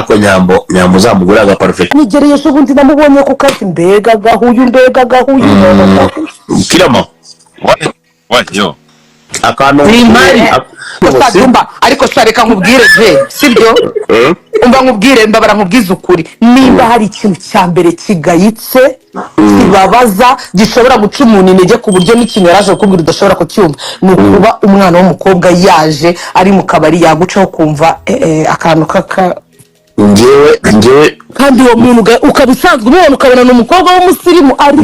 ako nyambo zamugura aga perfect nigereye so bundi namubonye ko kazi mbega gahuyu kirama what yo akantu Zimari Dumba ariko shareka nkubwire je sibyo umva nkubwire mbabara nkubwiza ukuri nimba hari ikintu cyambere kigayitse kibabaza gishobora guca umuntu intege ku buryo n'ikintu yaraje kubwira udashobora kucyumva ni ukuba umwana w'umukobwa yaje ari mu kabari yagucaho kumva akantu njyewe kandi uwo muntu ukabisanzwe umubona ukabona ni umukobwa w'umusirimu ari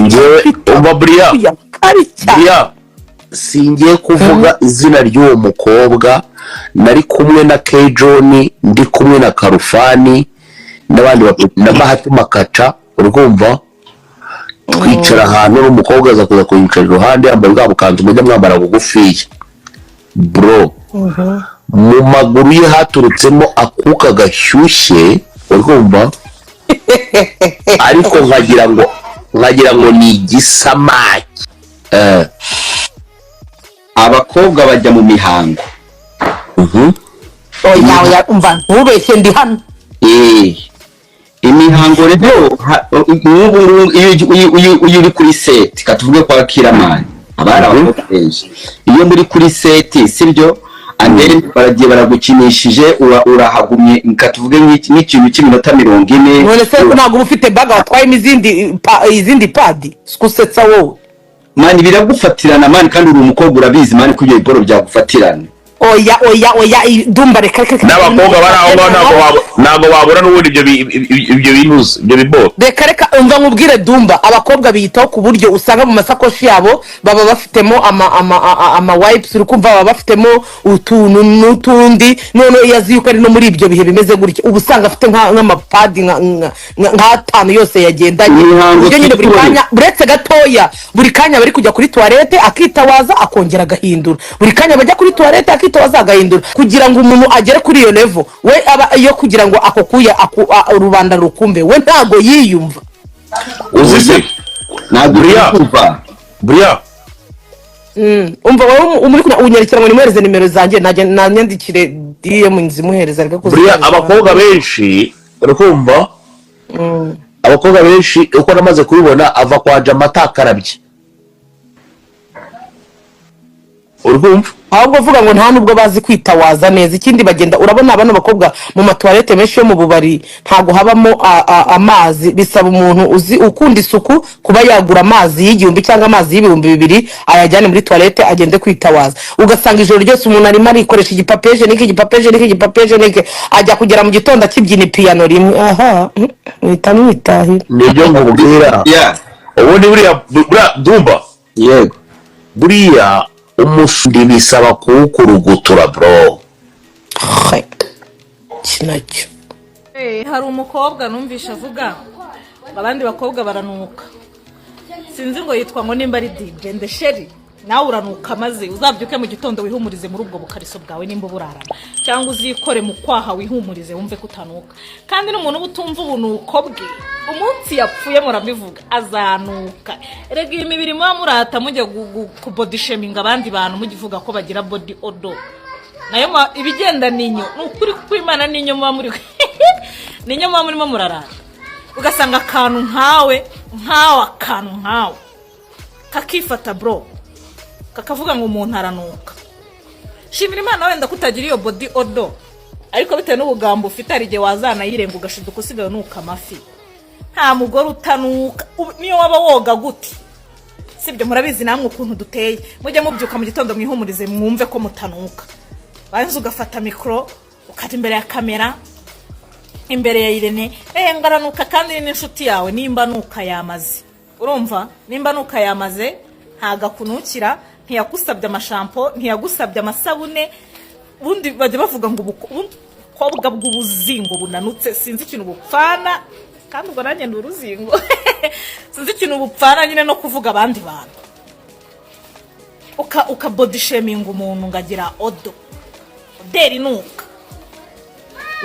umva Bria singiye kuvuga izina ry'uwo mukobwa nari kumwe na K-John ndi kumwe na Karufani n'abandi na Bahati Makaca urumva twicara ahantu n'umukobwa aza kuza kuyicara iruhande ambaye bwa bukanzu mujya mwambara bugufiya bro mu maguru ye haturutsemo akuka gashyushye urumva ariko nkagira ngo ni igisamaki abakobwa bajya mu mihango oya umva ntubeshye ndi hano imihango rero iyo uri kuri seti katuvuge kwa Kiramani abari abakobwa benshi iyo muri kuri seti sibyo andere baragiye baragukinishije urahagumye katuvuge nk'ikintu cy'iminota 40 none se ntabwo ufite baga watwaye izindi padi skusetsa wowe mani biragufatirana mani kandi uri umukobwa urabizi mani ko ibyo biboro byagufatirana oya Dumba reka n'abakobwa bari aho ntabwo babura n'ubundi ibyo binuze ibyo biboro reka umva nkubwire Dumba abakobwa biyitaho ku buryo usanga mu masakoshi yabo baba bafitemo ama wipes urukumva baba bafitemo utuntu n'utundi none yaziyuko ari no muri ibyo bihe bimeze gutya ubu usanga afite nk'amapadi nk'atanu yose yagendanye ibyo nyine buri kanya buretse gatoya buri kanya bari kujya kuri toilette akitawaza akongera agahindura buri kanya bajya kuri toilette akitawaza agahindura kugira ngo umuntu agere kuri iyo level we aba iyo kugira ngo akokuye rubanda rukumbe we ntago yiyumva uzise ntabwo yumva Bria umva wowe umuri unyerekera ngo nimwereze nimero zanjye nanyandikire DM nzimuhereza reka kuza Bria abakobwa benshi urumva abakobwa benshi uko namaze kubibona ava kwa Jamata akarabye urumva ahubwo vuga ngo nta nubwo bazi kwitawaza neza ikindi bagenda urabona abana bakobwa mu matoilette menshi yo mu bubari ntago habamo amazi bisaba umuntu uzi ukunda isuku kuba yagura amazi y'igihumbi cyangwa amazi y'ibihumbi 2 ayajyane muri toilette agende kwitawaza ugasanga ijoro ryose umuntu arimo arikoresha igipapeje niki ajya kugera mu gitondo akibyina piano rimwe aha mwitahira nibyo ngubwira ubundi Bria Dumba yego Bria umushindi bisaba kuwukurugutura bro kinacyo hari umukobwa numvisha avuga abandi bakobwa baranuka sinzi ngo yitwa ngo nimba ari DJ Ndesheri nawe uranuka maze uzabyuke mu gitondo wihumurize muri ubwo bukariso bwawe nimba burarana cyangwa uzikore mu kwaha wihumurize wumve kutanuka kandi n'umuntu ubutumva ubunuko bwe umunsi yapfuye murabivuga azanuka erega imibiri mwa murata mujye ku body shaming abandi bantu mugivuga ko bagira body odor nayo ibigenda ninyo nukuri kwimana ninyo mwa muri ninyo mwa murimo murarana ugasanga akantu nkawe kakifata bro kakavuga ngo umuntu aranuka shimira Imana wenda kutagira iyo body odor ariko bitewe n'ubugambo ufite ari gihe wazana yirenga ugashiduka usigaye nuka amafi nta mugore utanuka niyo waba woga gute sibyo murabizi namwe ukuntu duteye mujye mubyuka mu gitondo mwihumurize mwumve ko mutanuka banze ugafata micro ukata imbere ya kamera imbere ya Irene ngaranuka kandi n'inshuti yawe nimba nuka yamaze urumva nimba nuka yamaze ntagakunukira ntiyagusabye amashampo ntiyagusabye amasabune bundi bajya bavuga ngo ubukobwa bw'ubuzingo bunanutse sinzi ikintu bupfana kandi ubwo nanjye nduruzingo sinzi ikintu bupfana nyine no kuvuga abandi bantu uka body shaming umuntu ngagira oderi nuka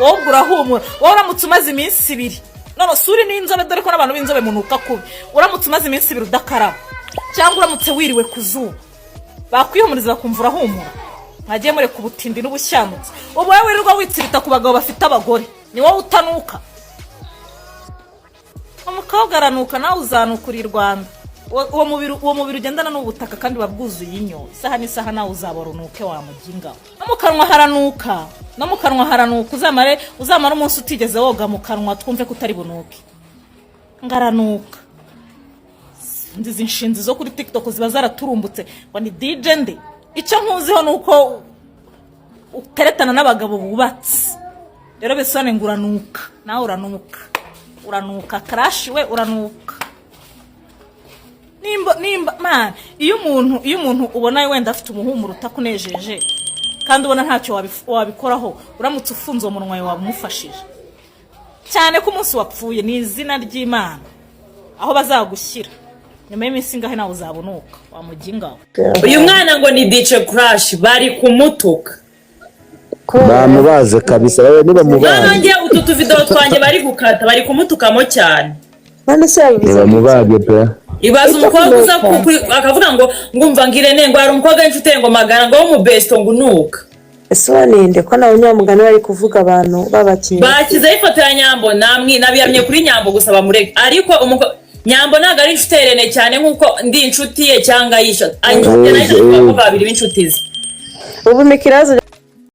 wowe urahumura wowe uramutse umaze iminsi 2 none suri n'inzobe dore ko n'abantu b'inzobe munuka kubi uramutse umaze iminsi 2 udakaraba cyangwa uramutse wiriwe kuzuba bakwihumuriza bakumva urahumura ntagiye muri kubutindi n'ubushyamutse ubu wowe wirirwa witsirita ku bagabo bafite abagore ni wowe utanuka. Umukobwa aranuka nawe uzanukura i Rwanda. Uwo mubiri ugendana n'ubutaka kandi babwuzuye inyo. Isaha n'isaha nawe uzabora unuke wa muginga. No mu kanwa haranuka uzamara umunsi utigeze woga mu kanwa twumve ko utari bunuke. Ngaranuka. Ndizi inshinzi zo kuri TikTok ziba zaraturumbutse ngo ni DJ nde. Icyo nkuziho nuko uteretana n'abagabo bubatse. Rero besone nguranuka. Nawe uranuka crash we uranuka. Nimba man iyo umuntu ubona wenda afite umuhumuro utakunejeje kandi ubona ntacyo wabikoraho uramutse ufunze umunwa wawe wamufashije cyane ko umunsi wapfuye ni izina ry'Imana aho bazagushyira nyuma y'iminsi ngahe nawe uzabunuka wamuginga. Uyu mwana ngo ni DJ Crash bari kumutuka bamubaze kabisa bawe niba mubaze nanjye utu video twanjye bari gukata bari kumutukamo cyane none se yabivuze mubaze pe ibaza umukobwa uza akavuga ngo ngumva ngirene ngo ari umukobwa w'inshuti ngo magara ngo mu besto ngo unuka. ese waninde ko nawe nyamugani bari kuvuga abantu babakiye bakize ifoto ya Nyambo namwe nabiyamye kuri Nyambo gusa bamureke ariko Nyambo naga ari inshuti rene cyane nkuko ndi inshuti ye cyangwa yisha anyije nayo babiri b'inshuti ze ubu mikirazo